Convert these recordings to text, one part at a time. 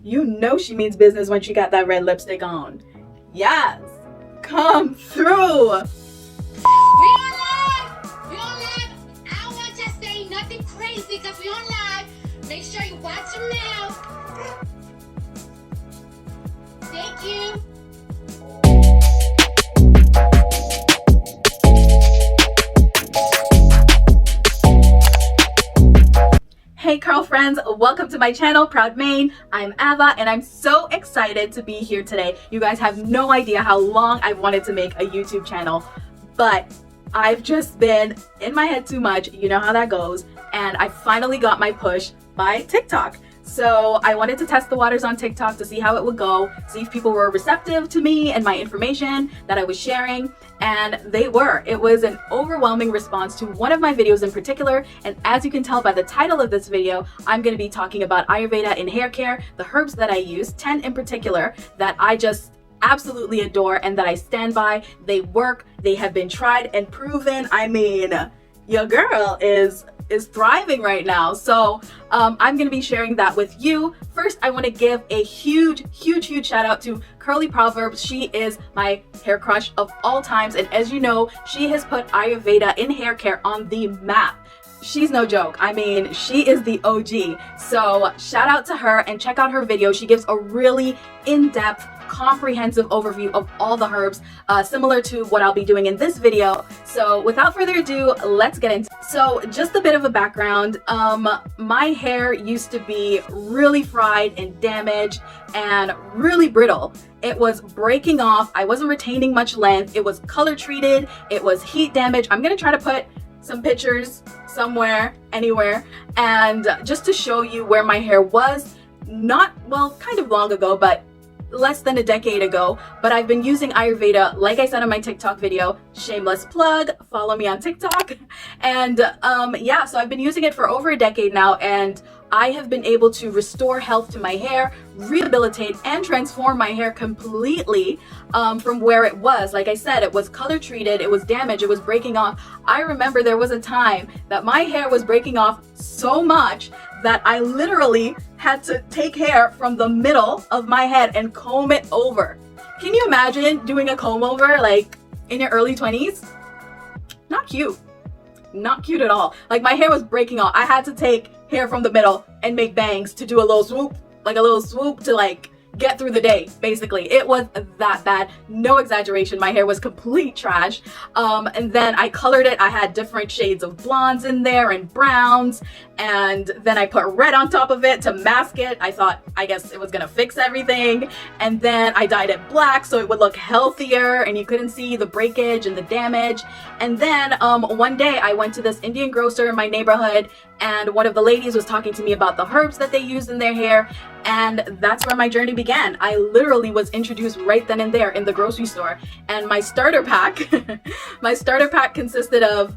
You know she means business when she got that red lipstick on. Yes, come through. We on live! We on live! I don't want to say nothing crazy because we on live. Make sure you watch them now. Thank you. Hey curl friends, welcome to my channel, ProudMane. I'm Ava and I'm so excited to be here today. You guys have no idea how long I've wanted to make a YouTube channel, but I've just been in my head too much. You know how that goes. And I finally got my push by TikTok. So I wanted to test the waters on TikTok to see how it would go, see if people were receptive to me and my information that I was sharing, and they were. It was an overwhelming response to one of my videos in particular, and as you can tell by the title of this video, I'm going to be talking about Ayurveda in hair care, the herbs that I use, 10 in particular that I just absolutely adore and that I stand by. They work, they have been tried and proven. I mean, your girl is thriving right now. So I'm going to be sharing that with you. First, I want to give a huge shout out to Curly Proverbs. She is my hair crush of all times. And as you know, she has put Ayurveda in hair care on the map. She's no joke. I mean, she is the OG. So shout out to her and check out her video. She gives a really in-depth, comprehensive overview of all the herbs, similar to what I'll be doing in this video. So without further ado, let's get into it. So just a bit of a background. My hair used to be really fried and damaged and really brittle. It was breaking off. I wasn't retaining much length. It was color treated. It was heat damage. I'm gonna try to put some pictures somewhere, anywhere, and just to show you where my hair was, not, well, kind of long ago, but less than a decade ago. But I've been using Ayurveda, like I said in my TikTok video, shameless plug, follow me on TikTok. And yeah, so I've been using it for over a decade now, and I have been able to restore health to my hair, rehabilitate and transform my hair completely from where it was. Like I said, it was color treated, it was damaged, it was breaking off. I remember there was a time that my hair was breaking off so much that I literally had to take hair from the middle of my head and comb it over. Can you imagine doing a comb over like in your early 20s? Not cute. Not cute at all. Like my hair was breaking off. I had to take hair from the middle and make bangs to do a little swoop, like a little swoop to like get through the day. Basically, it was that bad. No exaggeration. My hair was complete trash. And then I colored it. I had different shades of blondes in there and browns, and then I put red on top of it to mask it. I thought, I guess it was gonna fix everything. And then I dyed it black so it would look healthier and you couldn't see the breakage and the damage. And then one day I went to this Indian grocer in my neighborhood, and one of the ladies was talking to me about the herbs that they used in their hair, and that's where my journey began. I literally was introduced right then and there in the grocery store, and my starter pack my starter pack consisted of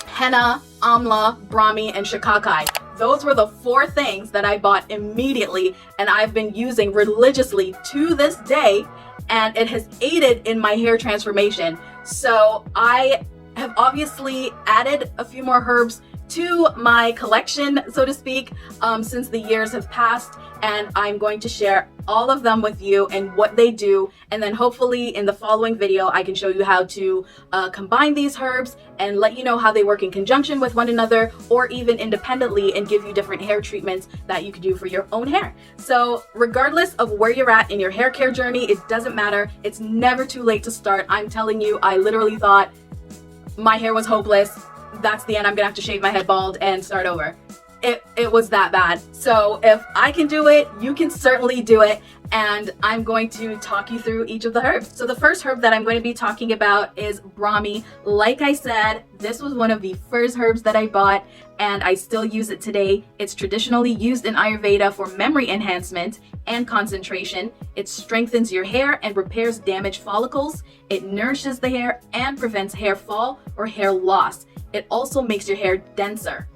Henna, Amla, Brahmi, and Shikakai. Those were the 4 things that I bought immediately, and I've been using religiously to this day, and it has aided in my hair transformation. So I have obviously added a few more herbs to my collection, so to speak, since the years have passed, and I'm going to share all of them with you and what they do, and then hopefully in the following video I can show you how to combine these herbs and let you know how they work in conjunction with one another or even independently, and give you different hair treatments that you can do for your own hair. So regardless of where you're at in your hair care journey, it doesn't matter. It's never too late to start. I'm telling you, I literally thought my hair was hopeless. That's the end. I'm gonna have to shave my head bald and start over. It was that bad. So if I can do it, you can certainly do it. And I'm going to talk you through each of the herbs. So the first herb that I'm going to be talking about is Brahmi. Like I said, this was one of the first herbs that I bought, and I still use it today. It's traditionally used in Ayurveda for memory enhancement and concentration. It strengthens your hair and repairs damaged follicles. It nourishes the hair and prevents hair fall or hair loss. It also makes your hair denser.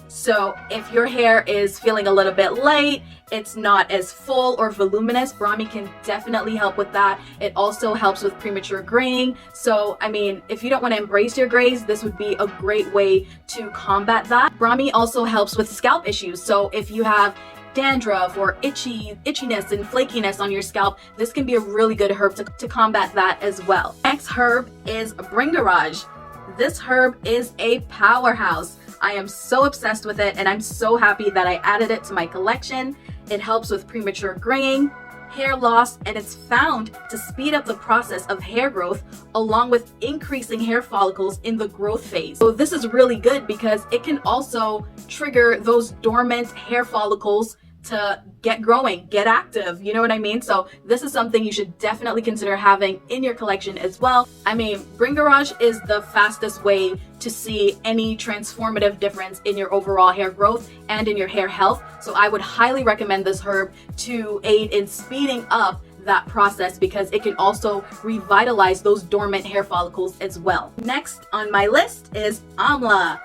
So if your hair is feeling a little bit light, it's not as full or voluminous, Brahmi can definitely help with that. It also helps with premature graying. So, I mean, if you don't want to embrace your grays, this would be a great way to combat that. Brahmi also helps with scalp issues. So if you have dandruff or itchiness and flakiness on your scalp, this can be a really good herb to combat that as well. Next herb is Bringaraj. This herb is a powerhouse. I am so obsessed with it, and I'm so happy that I added it to my collection. It helps with premature graying, hair loss, and it's found to speed up the process of hair growth along with increasing hair follicles in the growth phase. So this is really good because it can also trigger those dormant hair follicles to get growing, get active, you know what I mean? So this is something you should definitely consider having in your collection as well. I mean, Bringaraj is the fastest way to see any transformative difference in your overall hair growth and in your hair health. So I would highly recommend this herb to aid in speeding up that process because it can also revitalize those dormant hair follicles as well. Next on my list is Amla,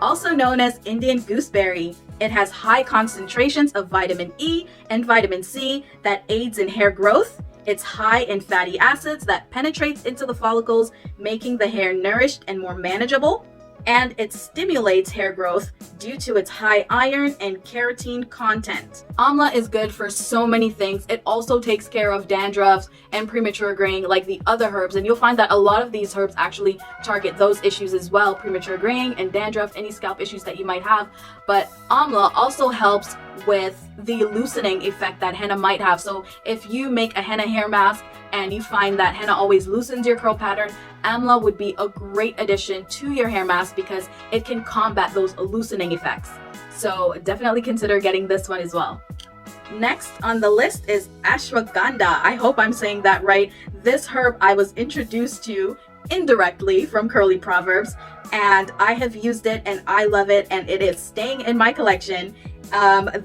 also known as Indian gooseberry. It has high concentrations of vitamin E and vitamin C that aids in hair growth. It's high in fatty acids that penetrates into the follicles, making the hair nourished and more manageable. And it stimulates hair growth due to its high iron and keratin content. Amla is good for so many things. It also takes care of dandruff and premature graying like the other herbs, and you'll find that a lot of these herbs actually target those issues as well, premature graying and dandruff, any scalp issues that you might have. But Amla also helps with the loosening effect that henna might have. So if you make a henna hair mask and you find that henna always loosens your curl pattern, Amla would be a great addition to your hair mask because it can combat those loosening effects. So definitely consider getting this one as well. Next on the list is Ashwagandha. I hope I'm saying that right. This herb I was introduced to indirectly from Curly Proverbs, and I have used it and I love it, and it is staying in my collection.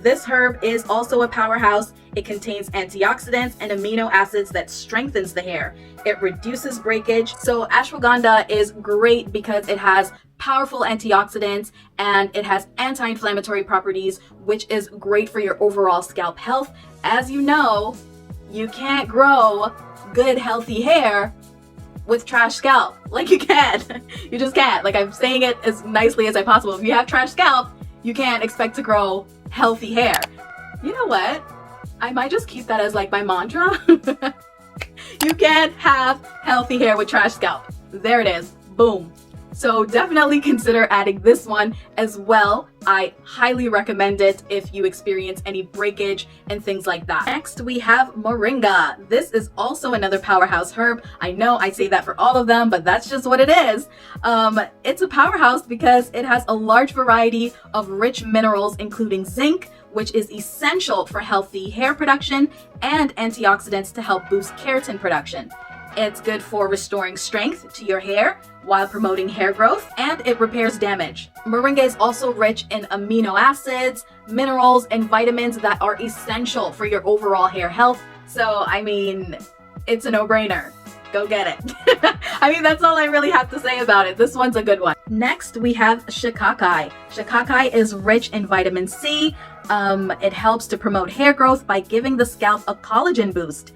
This herb is also a powerhouse. It contains antioxidants and amino acids that strengthens the hair. It reduces breakage. So ashwagandha is great because it has powerful antioxidants and it has anti-inflammatory properties, which is great for your overall scalp health. As you know, you can't grow good, healthy hair with trash scalp. Like you can't. You just can't. Like I'm saying it as nicely as I possible. If you have trash scalp, you can't expect to grow healthy hair. You know what? I might just keep that as like my mantra. You can't have healthy hair with trash scalp. There it is. Boom. So definitely consider adding this one as well. I highly recommend it if you experience any breakage and things like that. Next, we have Moringa. This is also another powerhouse herb. I know I say that for all of them, but that's just what it is. It's a powerhouse because it has a large variety of rich minerals, including zinc, which is essential for healthy hair production, and antioxidants to help boost keratin production. It's good for restoring strength to your hair while promoting hair growth, and it repairs damage. Moringa is also rich in amino acids, minerals, and vitamins that are essential for your overall hair health. So, I mean, it's a no-brainer. Go get it. I mean, that's all I really have to say about it. This one's a good one. Next, we have shikakai. Shikakai is rich in vitamin C. It helps to promote hair growth by giving the scalp a collagen boost.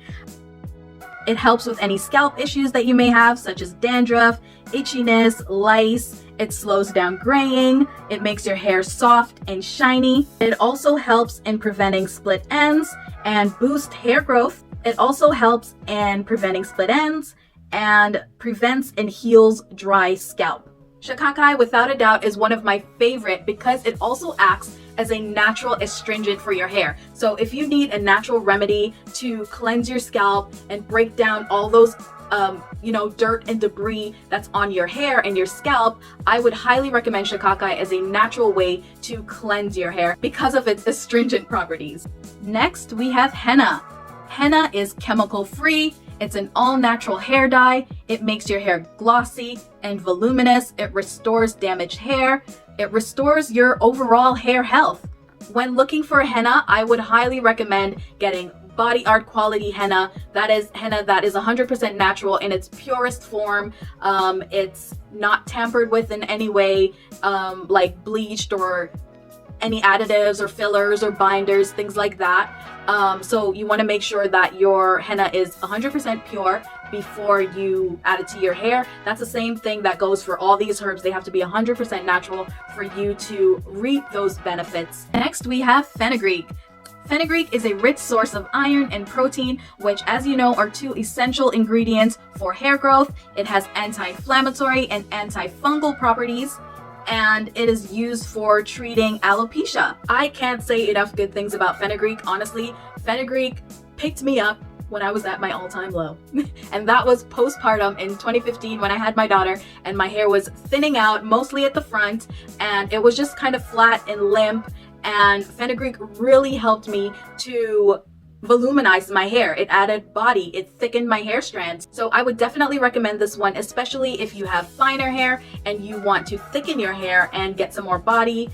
It helps with any scalp issues that you may have, such as dandruff, itchiness, lice. It slows down graying. It makes your hair soft and shiny. It also helps in preventing split ends and boost hair growth. It also helps in preventing split ends and prevents and heals dry scalp. Shikakai, without a doubt, is one of my favorite because it also acts as a natural astringent for your hair. So if you need a natural remedy to cleanse your scalp and break down all those dirt and debris that's on your hair and your scalp, I would highly recommend shikakai as a natural way to cleanse your hair because of its astringent properties. Next, we have henna. Henna is chemical free. It's an all-natural hair dye. It makes your hair glossy and voluminous. It restores damaged hair. It restores your overall hair health. When looking for henna, I would highly recommend getting body art quality henna. That is henna that is 100% natural in its purest form. It's not tampered with in any way, like bleached or any additives or fillers or binders, things like that. So you want to make sure that your henna is 100% pure before you add it to your hair. That's the same thing that goes for all these herbs. They have to be 100% natural for you to reap those benefits. Next, we have fenugreek. Fenugreek is a rich source of iron and protein, which, as you know, are two essential ingredients for hair growth. It has anti-inflammatory and antifungal properties, and it is used for treating alopecia. I can't say enough good things about fenugreek. Honestly, fenugreek picked me up when I was at my all-time low. And that was postpartum in 2015 when I had my daughter, and my hair was thinning out mostly at the front, and it was just kind of flat and limp. And fenugreek really helped me to voluminize my hair. It added body, it thickened my hair strands. So I would definitely recommend this one, especially if you have finer hair and you want to thicken your hair and get some more body.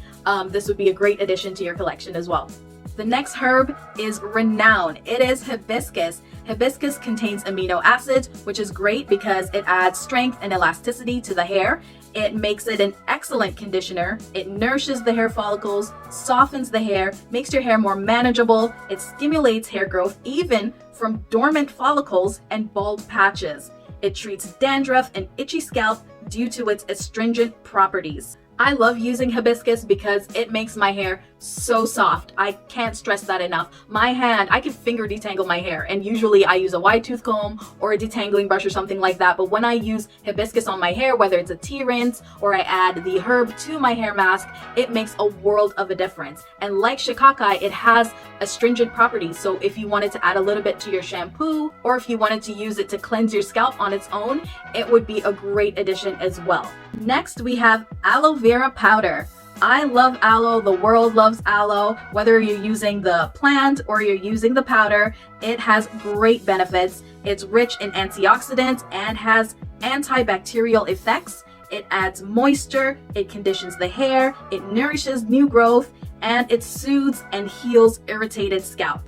This would be a great addition to your collection as well. The next herb is renowned. It is hibiscus. Hibiscus contains amino acids, which is great because it adds strength and elasticity to the hair. It makes it an excellent conditioner. It nourishes the hair follicles, softens the hair, makes your hair more manageable. It stimulates hair growth even from dormant follicles and bald patches. It treats dandruff and itchy scalp due to its astringent properties. I love using hibiscus because it makes my hair so soft. I can't stress that enough. My hand, I can finger detangle my hair, and usually I use a wide tooth comb or a detangling brush or something like that. But when I use hibiscus on my hair, whether it's a tea rinse or I add the herb to my hair mask, it makes a world of a difference. And like shikakai, it has astringent properties. So if you wanted to add a little bit to your shampoo, or if you wanted to use it to cleanse your scalp on its own, it would be a great addition as well. Next, we have aloe vera powder. I love aloe. The world loves aloe. Whether you're using the plant or you're using the powder, it has great benefits. It's rich in antioxidants and has antibacterial effects. It adds moisture, it conditions the hair, it nourishes new growth, and it soothes and heals irritated scalp.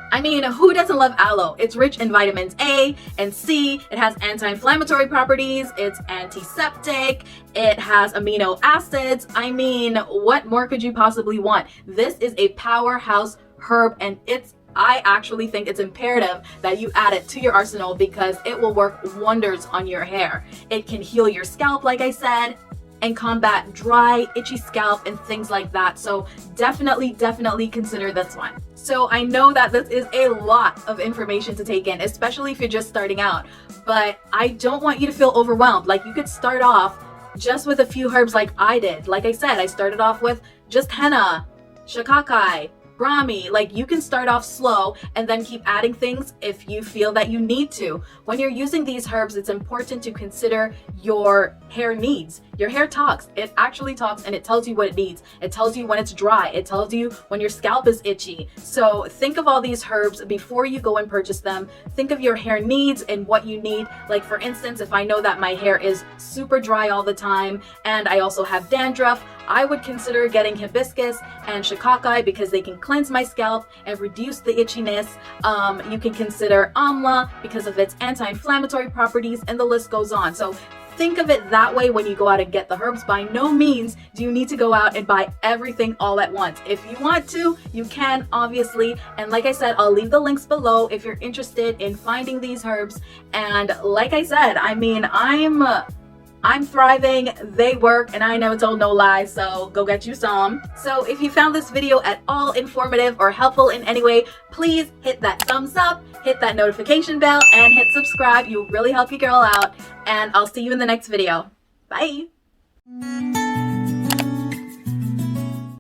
I mean, who doesn't love aloe? It's rich in vitamins A and C. It has anti-inflammatory properties. It's antiseptic. It has amino acids. I mean, what more could you possibly want? This is a powerhouse herb, and I actually think it's imperative that you add it to your arsenal because it will work wonders on your hair. It can heal your scalp, like I said, and combat dry, itchy scalp and things like that. So definitely consider this one. So I know that this is a lot of information to take in, especially if you're just starting out, but I don't want you to feel overwhelmed. Like, you could start off just with a few herbs like I did. Like I said, I started off with just henna, shikakai, Brahmi. Like, you can start off slow and then keep adding things if you feel that you need to. When you're using these herbs, it's important to consider your hair needs. Your hair talks. It actually talks, and it tells you what it needs. It tells you when it's dry. It tells you when your scalp is itchy. So think of all these herbs before you go and purchase them. Think of your hair needs and what you need. Like, for instance, if I know that my hair is super dry all the time and I also have dandruff, I would consider getting hibiscus and shikakai because they can cleanse my scalp and reduce the itchiness. You can consider Amla because of its anti-inflammatory properties, and the list goes on. So think of it that way when you go out and get the herbs. By no means do you need to go out and buy everything all at once. If you want to, you can, obviously. And like I said, I'll leave the links below if you're interested in finding these herbs. And like I said, I mean, I'm thriving, they work, and I never told no lies, so go get you some. So if you found this video at all informative or helpful in any way, please hit that thumbs up, hit that notification bell, and hit subscribe. You'll really help your girl out, and I'll see you in the next video. Bye!